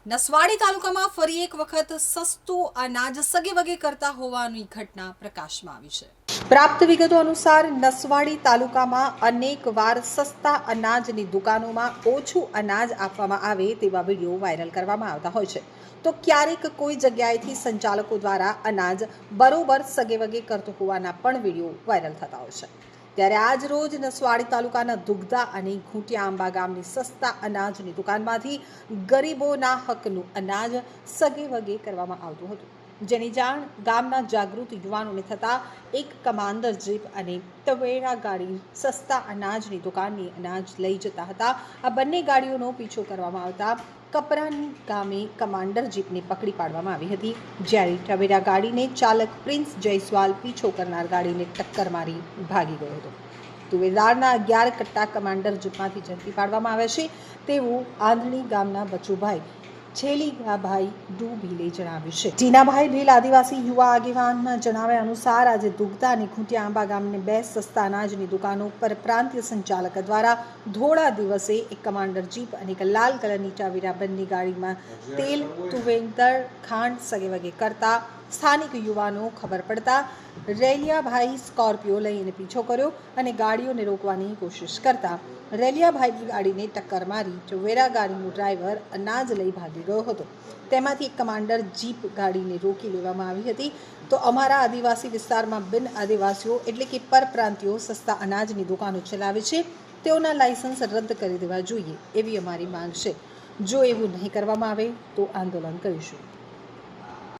નસવાડી તાલુકામાં ફરી એક વખત સસ્તું અનાજ સગેવગે કરતા હોવાની ઘટના પ્રકાશમાં આવી છે। પ્રાપ્ત વિગતો અનુસાર નસવાડી તાલુકામાં અનેક વાર સસ્તા અનાજની દુકાનોમાં ઓછું અનાજ આપવામાં આવે તેવા વિડીયો વાયરલ કરવામાં આવતા હોય છે, તો ક્યારેક કોઈ જગ્યાએથી સંચાલકો દ્વારા અનાજ બરોબર સગેવગે કરતો હોવાના પણ વિડીયો વાયરલ થતા હોય છે। ત્યારે આજ રોજ નસવાડી તાલુકાના દુગધા અને ઘૂંટિયા આંબા ગામની સસ્તા અનાજની દુકાનમાંથી ગરીબોના હકનું અનાજ સગેવગે કરવામાં આવતું હતું, જેની જાણ ગામના જાગૃત યુવાનોને થતાં એક કમાન્ડર જીપ અને તવેરા ગાડી સસ્તા અનાજની દુકાનની અનાજ લઈ જતા હતા। આ બંને ગાડીઓનો પીછો કરવામાં આવતા કપરાની ગામે કમાન્ડર જીપને પકડી પાડવામાં આવી હતી, જ્યારે તવેરા ગાડીને ચાલક પ્રિન્સ જયસ્વાલ પીછો કરનાર ગાડીને ટક્કર મારી ભાગી ગયો હતો। તુવેરદારના 11 કટ્ટા કમાન્ડર જીપમાંથી ઝડપી પાડવામાં આવ્યા છે તેવું આંધણી ગામના બચુભાઈ છેલીગાભાઈ ડુભીલે જણાવ્યું છે। ટીનાભાઈ ભીલ આદિવાસી યુવા આગેવાનના જણાવ્યા અનુસાર આજે દુગધા અને ઘૂંટિયા આંબા ગામને 2 સસ્તા અનાજની દુકાનો પર પ્રાંતીય સંચાલક દ્વારા ધોળા દિવસે એક કમાન્ડર જીપ અને એક લાલ કલરની ટવેરા બંને ગાડીમાં તેલ, તુવેર, ખાંડ સગેવગે કરતા સ્થાનિક યુવાનો ખબર પડતા રેલિયાભાઈ સ્કોર્પિયો લઈને પીછો કર્યો અને ગાડીઓને રોકવાની કોશિશ કરતા રેલિયાભાઈની ગાડીને ટક્કર મારી ટવેરા ગાડીનો ડ્રાઈવર અનાજ લઈ ભાગી ગયો હતો। તેમાંથી એક કમાન્ડર જીપ ગાડીને રોકી લેવામાં આવી હતી। તો અમારા આદિવાસી વિસ્તારમાં બિન આદિવાસીઓ એટલે કે પરપ્રાંતિયો સસ્તા અનાજની દુકાનો ચલાવે છે, તેઓના લાયસન્સ રદ કરી દેવા જોઈએ એવી અમારી માંગ છે। જો એવું નહીં કરવામાં આવે તો આંદોલન કરીશું।